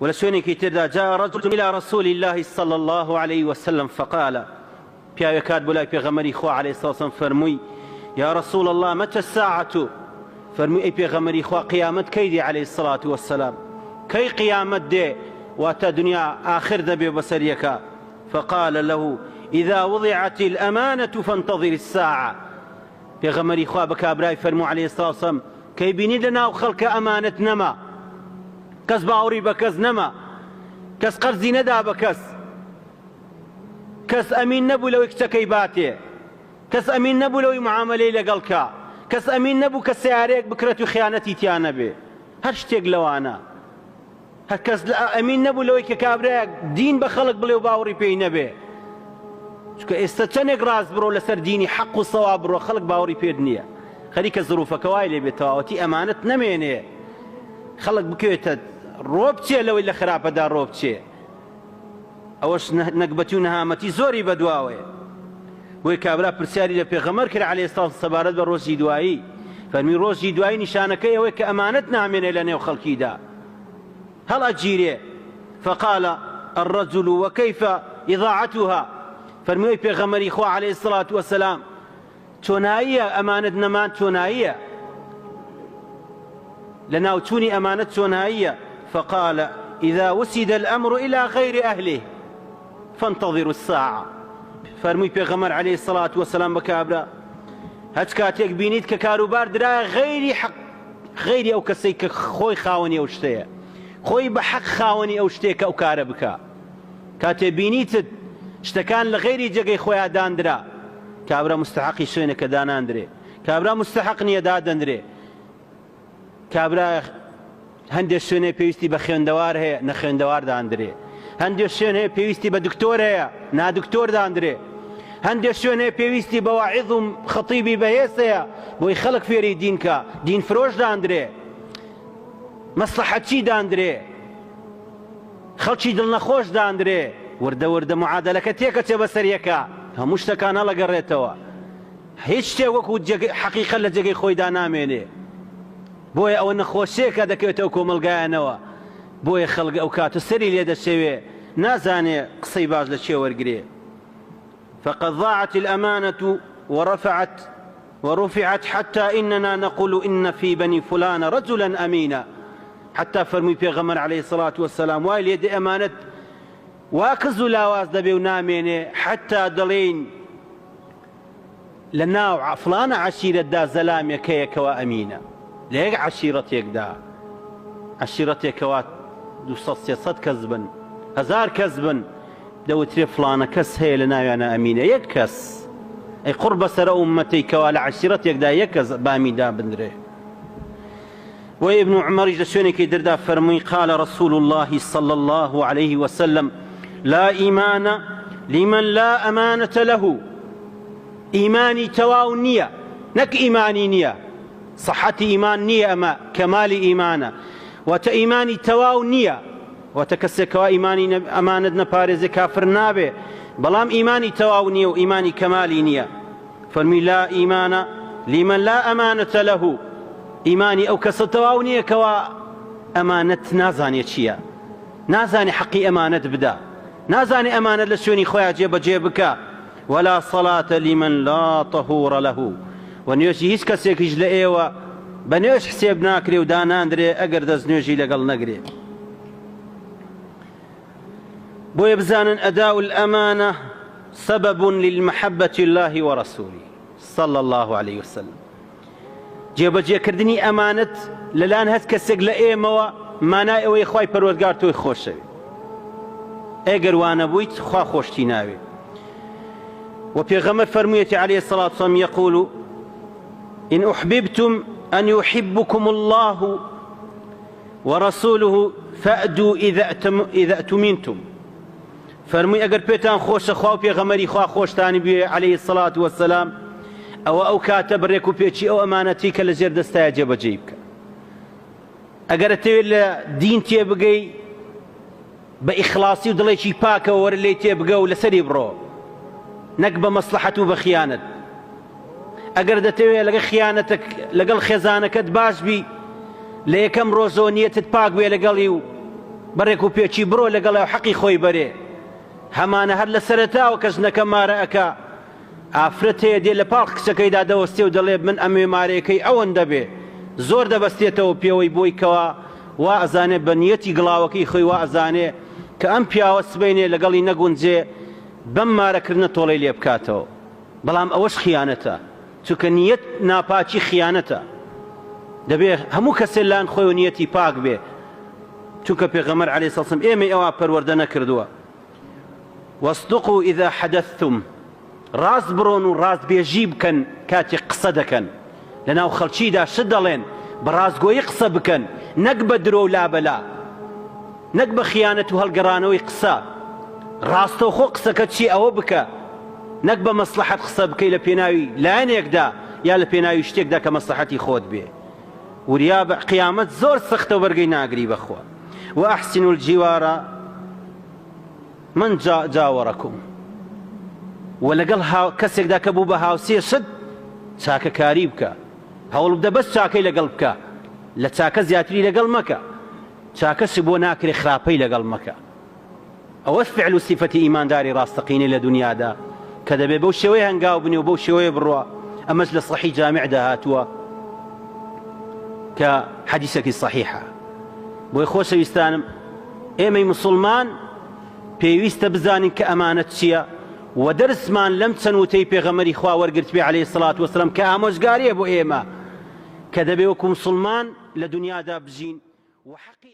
ولسوني تردا جاء رجل إلى رسول الله صلى الله عليه وسلم فقال بيا كاد بولاي بيغمري خو عليه الصلاة والسلام فرمي يا رسول الله متى الساعة فرمي أي بيغمري خو قيامت كيدي عليه الصلاة والسلام كي قيامت دي واتا دنيا آخر دبي بسريكا فقال له إذا وضعت الأمانة فانتظر الساعة بيغمري خو بكابراي فرمو عليه الصلاة والسلام كي بيني لنا وخلق أمانة نما كس باوري بكس نما كس قرزي ندا بكس كس أمين نبو لو اكتكيباتي كس أمين نبو لو معاملي لقلكا كس أمين نبو كسياريك بكرة خيانتي تيانا بي هرشتيق لوانا كس أمين نبو لو كابراك دين بخلق بلو باوري بي نبي شكو استتنق راس برو لسر ديني حق الصواب برو خلق باوري بي دنيا خليك الظروف كوايلي بتواوتي أمانة نميني خلق بكيوتة روبتي لو إلا خرابة دار روبتي أوش نقبتي ونهامتي زوري بدواوي ويكابرا برسالي لبيغمر كر عليه الصلاة والسلام بروجي دوائي فرمي روجي دوائي نشانكي ويك أمانتنا من إلاني وخلقي دا هل أجيري فقال الرجل وكيف إضاعتها فرمي بيغمر إخوة عليه الصلاة والسلام تونائية أمانة نمان تونائية لنا وتوني أمانة تونائية فقال إذا وسد الأمر إلى غير أهله فانتظروا الساعة فرمي بيغمر عليه الصلاة والسلام بكابرا هتكاتيك بينيت ككاروبار درا غيري حق غيري أو كسيك خوي خاوني أو شتيا خوي بحق خاوني أو شتيك أو كاربكا كاتي بينيت اشتكان لغيري جاقي خويا داندرا كابرا مستحقي شوينك داناندري كابرا مستحقني دادندري كابرا هەندێک شوێنێ پێویستی بە خوێندەوار هەیە نە خوێندەوار داندرێ هەندێک شوێن هەیە پێویستی بە دکتۆر هەیە نادکتۆر داندرێ هەندێک شوێن هەیە پێویستی بە واعظ و خەتیبی بەهێز هەیە بۆی خەڵک فێری دینکە دین فرۆش داندرێ مەسلحەتچی داندرێ خەڵکی دڵنەخۆش داندرێ وردە وردە معادلەکە تێکەچێ بەسەریەکە هەموو شتەکان هەڵەگەڕێتەوە هیچ شتێ وەکو حەقیقەت لە جێگەی خۆیدا نامێنێ بۆیە ئەوە نەخۆشیێکە دەکەوێتەوە کۆمەلگایانەوە بۆیە خەڵک ئەو کاتە سەری لێ دەشەوێ نازانێ قسەی باش لە چێ وەرگرێ فقد ضاعت الأمانة ورفعت حتى إننا نقول إن في بني فلان رجلا أمينا حتى فرمي بيغمر عليه الصلاة والسلام وايل يد أمانة واكز لاواز دبي وناميني حتى دلين لناو فلان عشيرة دا زلام يكيك وأمينة ليك عشيرتك دا عشيرتك وات 200 كذبا 1000 كذبا دوتري فلانة كس هي لنا أنا أمينة يكس أي قرب سر أمتي كوال عشيرتك دا يكس بامي دا بندري وابن عمر جسوني كي دردا فرمي قال رسول الله صلى الله عليه وسلم لا إيمان لمن لا أمانة له إيماني تواو نية نك إيماني نية صحة إيمان نية أما كمال إيمانا وتإيماني تواو نية وتكسكوا إيماني أمانة نبارز كافر نابه بلام إيماني تواو نية وإيماني كمالي نية فرمي لا إيمان لمن لا أمانة له إيماني أو كستواو نية كوا أمانة نازاني تشيا نازاني حقي أمانة بدا نازاني أمانة لسوني خويا جيب جيبك ولا صلاة لمن لا طهور له ونيوشي هيش كسيك يجلئيوا بنيوش حسيب ناكري وداناندري أقر دز نيوشي لقل نقري بو يبزان أداء الأمانة سبب للمحبة الله ورسوله صلى الله عليه وسلم جيب جي كردني أمانة للان هز كسيك لئيموا مانای ئەوەی خوای پەروەردگار تۆی خۆشەوی ئەگەر وانە بوویت خوا خۆشتی ناوێ و پێغەمبەر فەرموویەتی عليه الصلاة والسلام يقول إن أحببتم أن يحبكم الله ورسوله فأدوا إذا أتمنتم فەرمووی ئەگەر پێتان خۆشە خوا و پێغەمبەری خوا خۆشتانی بوێ عليه الصلاة والسلام ئەو کاتە بڕێک و پێچی ئەو ئەمانەتی کە لە ژێر دەستایە جێبەجێ بکە ئەگەر تەوێت لە دین تێبگەی بە ئیخلاسی و دڵێکی پاکەوە وەرە لێی تێبگە و لەسەری بڕۆ نەک بە مەسلحەت و بە خیانەت ئەگەر دەتەوێت لەگەڵ خیانەتك لەگەڵ خێزانەکەت باش بی لە یەکەم ڕۆژەوە نیەتت پاک بێ لەگەڵی و بەڕێک و پێچی بڕۆ لەگەڵ حەقی خۆی بەرێ هەمانە هەر لە سەرەتاوە کەس نەکە مارە ئەکا ئافرەت هەیە دێ لە پاڵ کچەکەیدا دەوەستێ و دەڵێ من ئەمێ مارەیەکەی ئەوەندە بێ زۆر دەبەستێتەوە پێوەی بۆی کەوا وا ئەزانێ بە نیەتی گڵاوەکەی خۆی وا ئەزانێ کە ئەم پیاوە سبەینێ لەگەڵی نەگونجێ بەم مارەکردنە تۆڵەی لێ بکاتەوە بەڵام ئەوەش خیانەتە چونکە نیەت ناپاکی خیانەتە دەبێ هەموو کەسێ لان خۆی و نیەتی پاک بێ چونکە پێغەمبەر عەلەیهی سەڵام ئێمە ئەوە پەروەردە نەکردووە واصدقوا إذا حدثتم ڕاست بڕۆن و ڕاستبێژی بکەن کاتی قسە دەکەن لەناو خەڵکیدا شت دەڵێن بە ڕاستگۆیی قسە بکەن نەک بە درۆ و لابەلا نەک بە خیانەت و هەڵگەڕانەوەی قسە ڕاستەوخۆ قسەکە چی ئەوە بکە نەک بە مەسلحەت قسە بکەی لە پێناوی لایەنێکدا یا لە پێناوی شتێکدا کە مەسلحەتی خۆت بێ وریا بە قیامەت زۆر سەختە و بەرگەی ناگری بەخوا وأحسنوا الجوار من جاوەڕەکم و لەگەڵ کەسێکدا کە بوو بە هاوسێ شت چاکەکاری بکە هەوڵ بدە بەس چاکەی لەگەڵ بکە لە چاکە زیاتری لەگەڵ مەکە چاکەش بۆ ناکرێ خراپەی لەگەڵ مەکە ئەوە فعل و سیفەتی ئیمانداری ڕاستەقینەی لە دنیادا کە دەبێ بەو شێوەیە هەنگاو بنێ و بەو شێوەیە بڕوە ئەمەش لە صحیح جامعدا هاتووە کە حەدیثێکی صحیحە بۆی خۆشەویستانم ئێمەی موسڵمان پێویستە بزانین کە ئەمانەت چییە و دەرسمان لەم چەند وتەی پێغەمبەری خوا وەرگرت بێ عەلەیهی سەڵات وەسەلام کە ئامۆژگاریە بۆ ئێمە کە دەبێ وەکو موسڵمان لە دنیادا بژین و حەقی